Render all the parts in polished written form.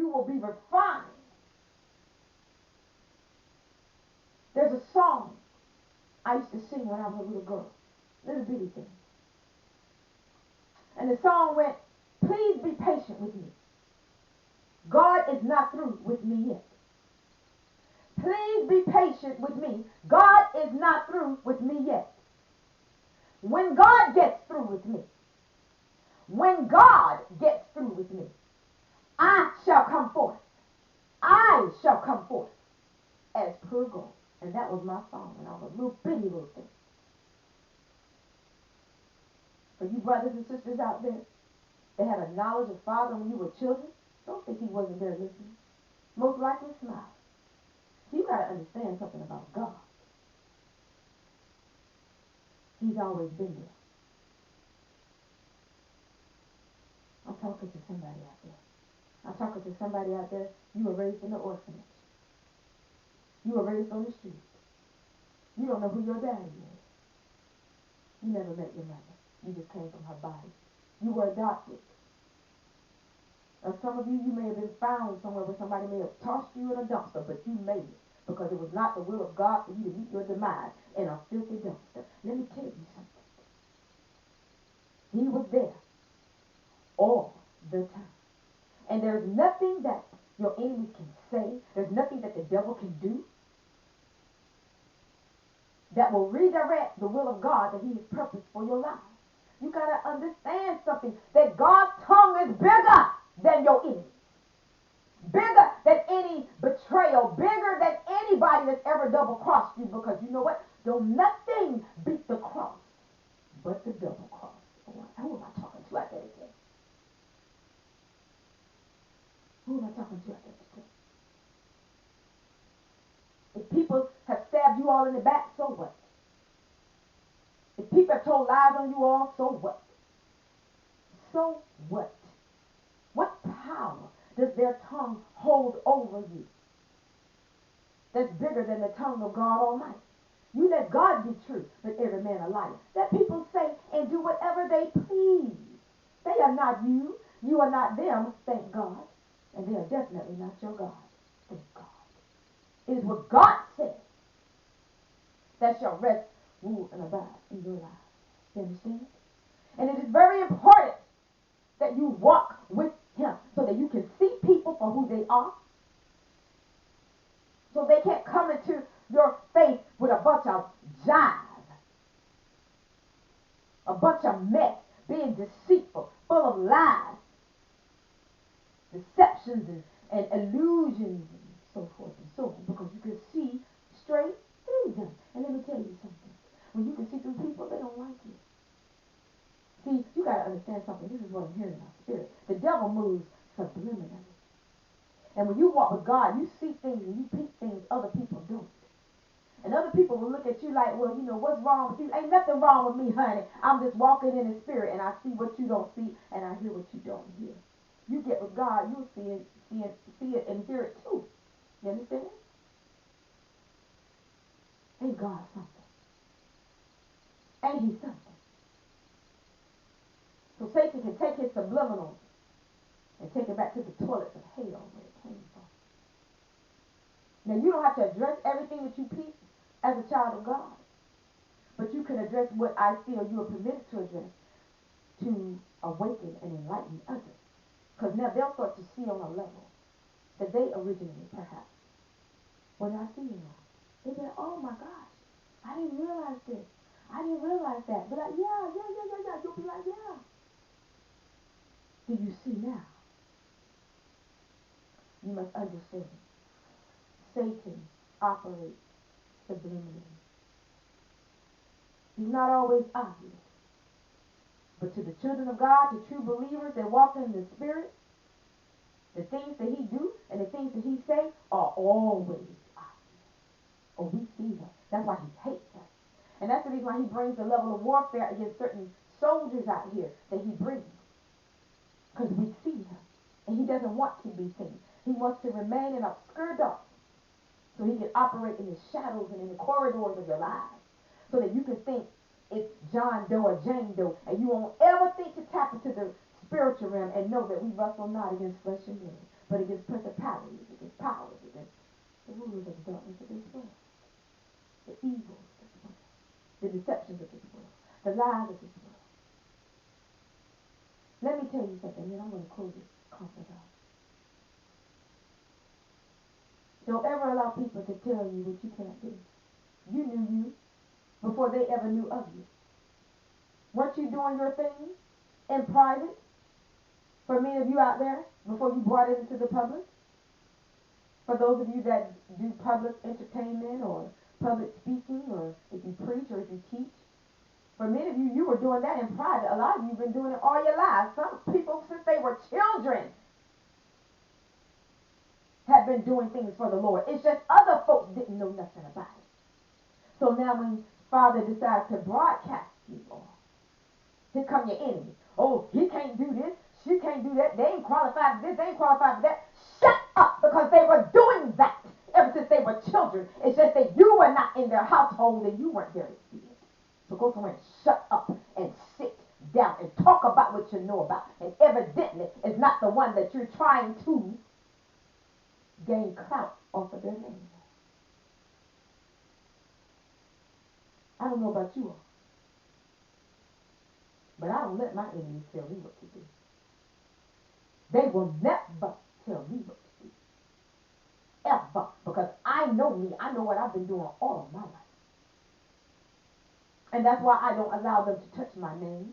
you will be refined. There's a song I used to sing when I was a little girl, little bitty thing. And the song went, please be patient with me. God is not through with me yet. Please be patient with me. God is not through with me yet. When God gets through with me, when God gets through with me, I shall come forth. I shall come forth as pure gold. And that was my song when I was a little bitty little thing. For you brothers and sisters out there that had a knowledge of Father when you were children, don't think he wasn't there listening. Most likely smile. You got to understand something about God. He's always been there. I'm talking to somebody out there. I'm talking to somebody out there. You were raised in the orphanage. You were raised on the street. You don't know who your daddy is. You never met your mother. You just came from her body. You were adopted. Or some of you may have been found somewhere where somebody may have tossed you in a dumpster, but you made it because it was not the will of God for you to meet your demise in a filthy dumpster. Let me tell you something. He was there all the time. And there's nothing that your enemy can say, there's nothing that the devil can do that will redirect the will of God that he has purposed for your life. You got to understand something, that God's tongue is bigger than your enemy. Bigger than any betrayal. Bigger than anybody that's ever double-crossed you. Because you know what? Don't nothing beat the cross but the double cross. Who am I talking to out there today? Who am I talking to out there today? If people have stabbed you all in the back, so what? If people have told lies on you all, so what? So what? What power does their tongue hold over you that's bigger than the tongue of God Almighty? You let God be true, but every man a liar. Let people say and do whatever they please. They are not you. You are not them, thank God. And they are definitely not your God, thank God. It is what God said that shall rest, rule, and abide in your life. You understand? And it is very important that you walk with him so that you can see people for who they are. So they can't come into your faith with a bunch of jive, a bunch of mess, being deceitful, full of lies, deceptions and illusions and so forth and so on, because you can see straight through them. And let me tell you something. When you can see through people, they don't like you. See, you got to understand something. This is what I'm hearing in my spirit. The devil moves subliminally. And when you walk with God, you see things and you pick things other people don't. And other people will look at you like, well, you know, what's wrong with you? Ain't nothing wrong with me, honey. I'm just walking in the spirit, and I see what you don't see, and I hear what you don't hear. You get with God, you'll see it, and hear it too. You understand? Ain't God something? Ain't he something? So Satan can take his subliminals and take it back to the toilets of hell where it came from. Now, you don't have to address everything that you pick as a child of God. But you can address what I feel you are permitted to address to awaken and enlighten others. Because now they'll start to see on a level that they originally perhaps were not seeing on. They'll be like, oh my gosh, I didn't realize this. I didn't realize that. But like, yeah. You'll be like, yeah. Do you see now? You must understand. Satan operates subliminally. He's not always obvious. But to the children of God, the true believers that walk in the Spirit, the things that he do and the things that he say are always obvious. Oh, we see that. That's why he hates us. And that's the reason why he brings the level of warfare against certain soldiers out here that he brings. Because we see him. And he doesn't want to be seen. He wants to remain in obscure darkness so he can operate in the shadows and in the corridors of your lives so that you can think it's John Doe or Jane Doe, and you won't ever think to tap into the spiritual realm and know that we wrestle not against flesh and blood, but against principalities, against powers, against the rulers of the darkness of this world, the evils of this world, the deceptions of this world, the lies of this world. Let me tell you something, and I'm going to close this conference out. Don't ever allow people to tell you what you can't do. You knew you before they ever knew of you. Weren't you doing your thing in private? For many of you out there, before you brought it into the public? For those of you that do public entertainment or public speaking, or if you preach or if you teach, for many of you, you were doing that in private. A lot of you have been doing it all your lives. Some people, since they were children, have been doing things for the Lord. It's just other folks didn't know nothing about it. So now when Father decides to broadcast you all, here come your enemy. Oh, he can't do this. She can't do that. They ain't qualified for this. They ain't qualified for that. Shut up, because they were doing that ever since they were children. It's just that you were not in their household and you weren't there to see it. So go somewhere and shut up and sit down and talk about what you know about. And evidently, it's not the one that you're trying to gain clout off of their name. I don't know about you all, but I don't let my enemies tell me what to do. They will never tell me what to do. Ever. Because I know me. I know what I've been doing all of my life. And that's why I don't allow them to touch my name.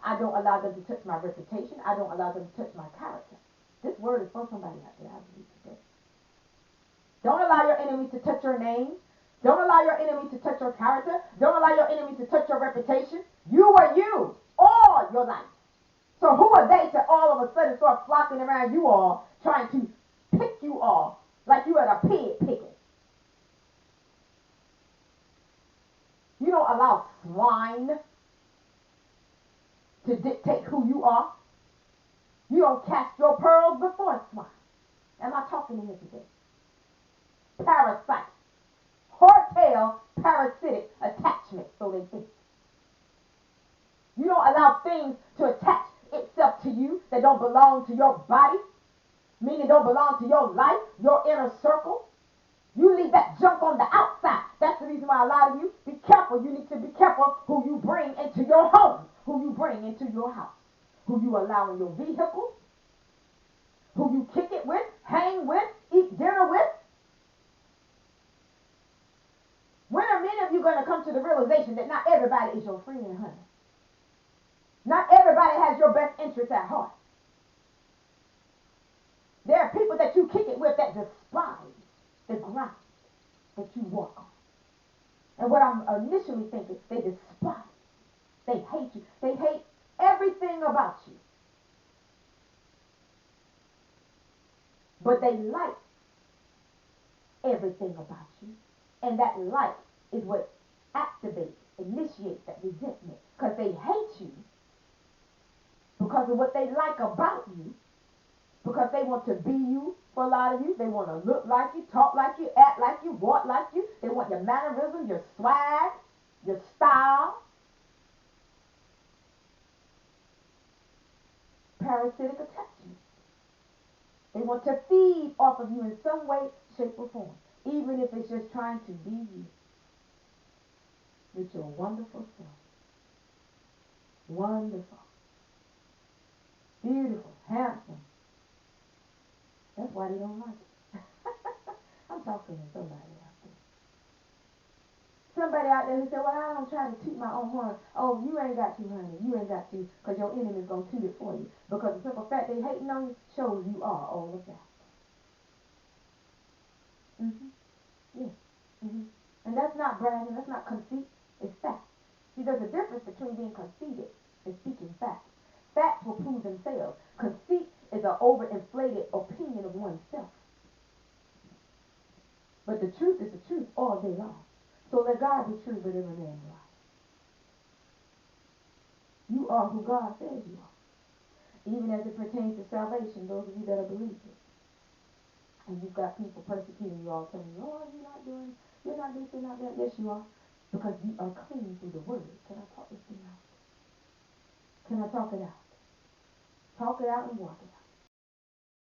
I don't allow them to touch my reputation. I don't allow them to touch my character. This word is for somebody out there, I believe, today. Don't allow your enemies to touch your name. Don't allow your enemy to touch your character. Don't allow your enemy to touch your reputation. You are you all your life. So who are they to all of a sudden start flocking around you all, trying to pick you off like you had a pig picking? You don't allow swine to dictate who you are. You don't cast your pearls before swine. Am I talking to you today? Parasite. Hortail parasitic attachment, so they think. You don't allow things to attach itself to you that don't belong to your body, meaning don't belong to your life, your inner circle. You leave that junk on the outside. That's the reason why a lot of you, be careful. You need to be careful who you bring into your home, who you bring into your house, who you allow in your vehicle, who you kick it with, hang with, eat dinner with. When are many of you going to come to the realization that not everybody is your friend, honey? Not everybody has your best interest at heart. There are people that you kick it with that despise the ground that you walk on. And what I'm initially thinking, they despise. They hate you. They hate everything about you. But they like everything about you. And that like is what activates, initiates that resentment. Because they hate you because of what they like about you. Because they want to be you for a lot of you. They want to look like you, talk like you, act like you, walk like you. They want your mannerism, your swag, your style. Parasitic attachment. They want to feed off of you in some way, shape, or form. Even if it's just trying to be you. With your wonderful self. Wonderful. Beautiful. Handsome. That's why they don't like it. I'm talking to somebody out there. Somebody out there who said, well, I don't try to toot my own horn. Oh, you ain't got to, honey. You ain't got to, because your enemy's going to toot it for you. Because the simple fact they hating on you shows you are all of that. Yeah. And that's not bragging. That's not conceit. It's fact. See, there's a difference between being conceited and speaking facts. Facts will prove themselves. Conceit is an overinflated opinion of oneself. But the truth is the truth all day long. So let God be true, but every man lie. You are who God says you are. Even as it pertains to salvation, those of you that are believers. And you've got people persecuting you all, telling you, oh, you're not this, you're not that. Yes, you are. Because you are clean through the word. Can I talk this thing out? Can I talk it out? Talk it out and walk it